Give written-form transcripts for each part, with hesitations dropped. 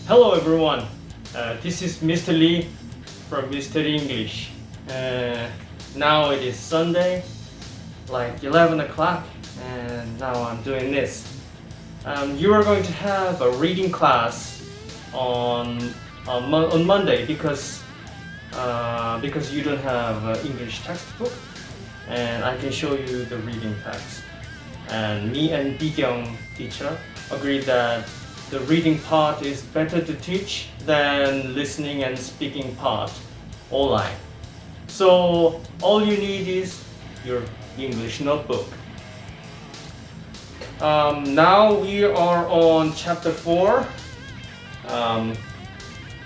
Hello everyone, this is Mr. Lee from Mr. English. Now it is Sunday, like 11 o'clock, and now I'm doing this. You are going to have a reading class on Monday because you don't have an English textbook, and I can show you the reading text. And me and Bikyung teacher agreed that the reading part is better to teach than listening and speaking part online. So all you need is your English notebook. Now we are on chapter 4.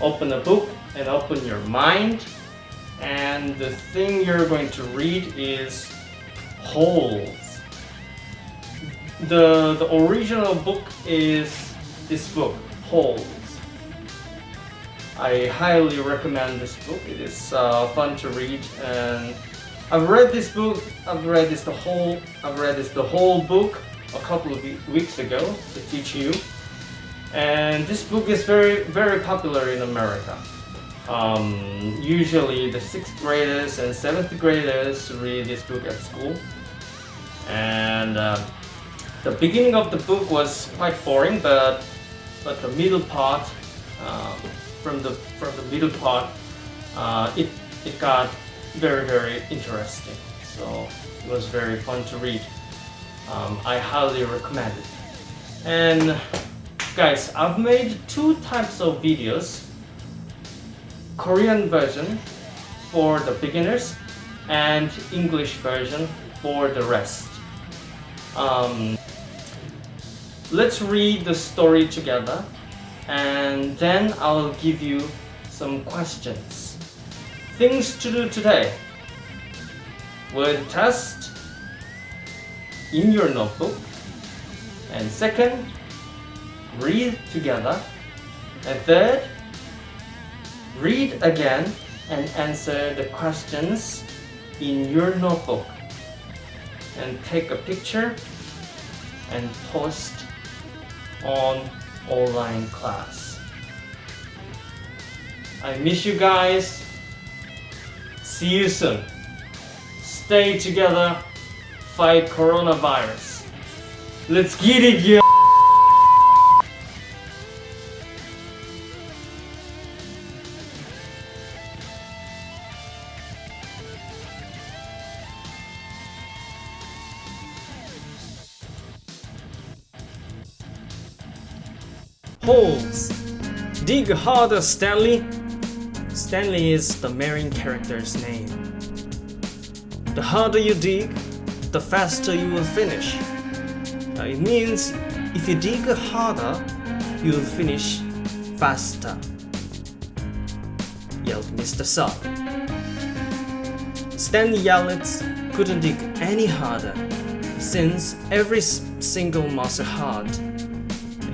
Open a book and open your mind. And the thing you're going to read is holes. The original book is this book, Holes. I highly recommend this book. It is fun to read, and I've read this book. I've read this the whole book a couple of weeks ago to teach you. And this book is very popular in America. Usually the 6th graders and 7th graders read this book at school. And the beginning of the book was quite boring, but the middle part, from the middle part, it got very interesting. So it was very fun to read. I highly recommend it. And guys, I've made 2 types of videos: Korean version for the beginners and English version for the rest. Let's read the story together, and then I'll give you some questions. Things to do today: word test in your notebook, and second, read together, and third, read again and answer the questions in your notebook, and take a picture and post on online class. I miss you guys. See you soon. Stay together, fight coronavirus. Let's get it, yo! Holes. Dig harder, Stanley. Stanley is the main character's name. The harder you dig, the faster you will finish. It means if you dig harder, you will finish faster, yelled Mr. Sub. Stanley Yalitz couldn't dig any harder, since every single muscle hard.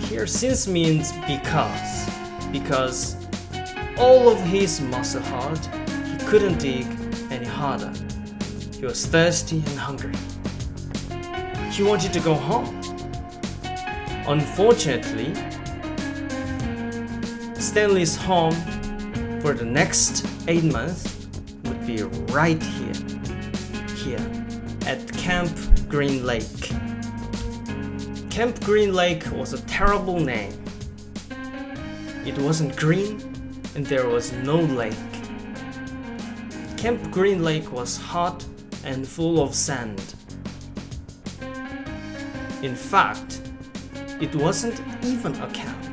Here since means because all of his muscle hard, he couldn't dig any harder. He was thirsty and hungry. He wanted to go home. Unfortunately, Stanley's home for the next 8 months would be right here at Camp Green Lake. Camp Green Lake was a terrible name. It wasn't green and there was no lake. Camp Green Lake was hot and full of sand. In fact, it wasn't even a camp.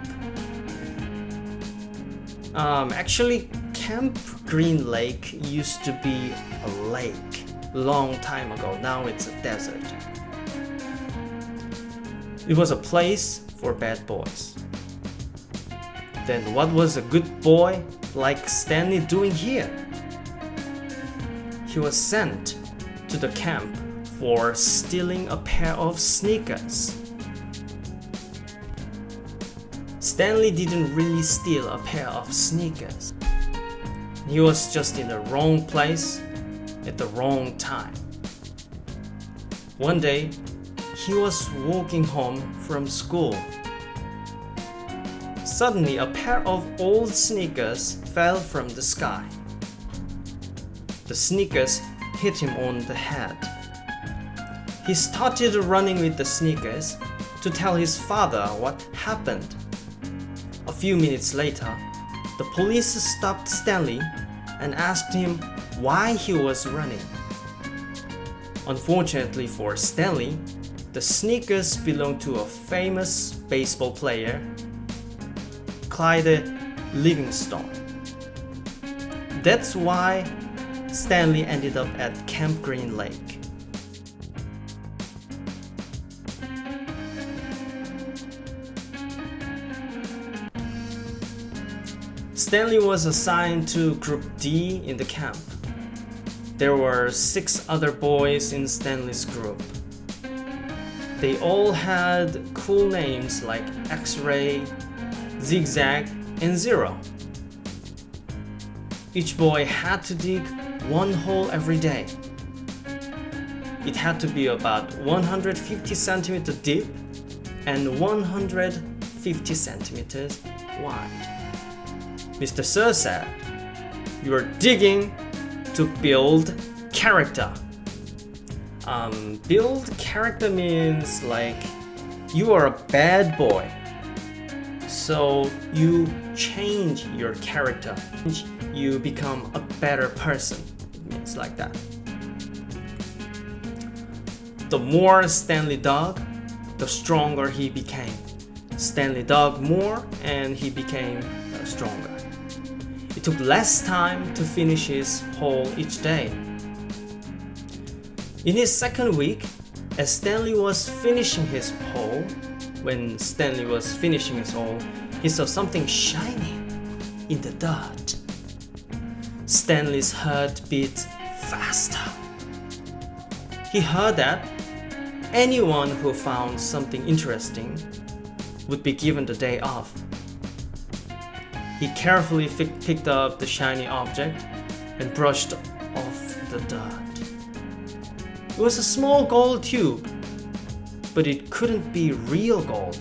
Actually, Camp Green Lake used to be a lake long time ago. Now it's a desert. It was a place for bad boys. Then what was a good boy like Stanley doing here? He was sent to the camp for stealing a pair of sneakers. Stanley didn't really steal a pair of sneakers. He was just in the wrong place at the wrong time. One day, he was walking home from school. Suddenly, a pair of old sneakers fell from the sky. The sneakers hit him on the head. He started running with the sneakers to tell his father what happened. A few minutes later, the police stopped Stanley and asked him why he was running. Unfortunately for Stanley, the sneakers belonged to a famous baseball player, Clyde Livingstone. That's why Stanley ended up at Camp Green Lake. Stanley was assigned to Group D in the camp. There were 6 other boys in Stanley's group. They all had cool names like X-Ray, Zigzag, and Zero. Each boy had to dig 1 hole every day. It had to be about 150 centimeters deep and 150 centimeters wide. Mr. Sir said, "You are digging to build character." Build character means like you are a bad boy, so you change your character. You become a better person. It means like that. The more Stanley dug, the stronger he became. Stanley dug more and he became stronger. It took less time to finish his hole each day. In his second week, as Stanley was finishing his hole, he saw something shiny in the dirt. Stanley's heart beat faster. He heard that anyone who found something interesting would be given the day off. He carefully picked up the shiny object and brushed off the dirt. It was a small gold tube, but it couldn't be real gold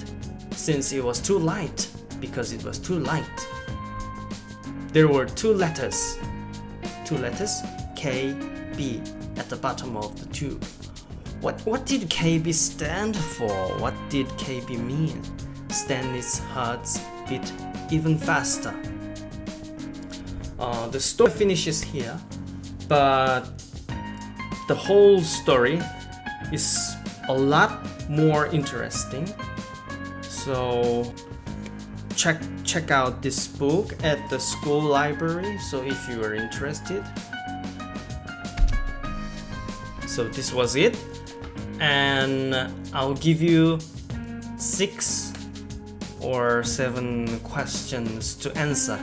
since it was too light, because it was too light. There were 2 letters, KB, at the bottom of the tube. What did KB stand for? What did KB mean? Stanley's heart beat even faster. The story finishes here, but the whole story is a lot more interesting. So check out this book at the school library, so if you are interested. So this was it, and I'll give you 6 or 7 questions to answer.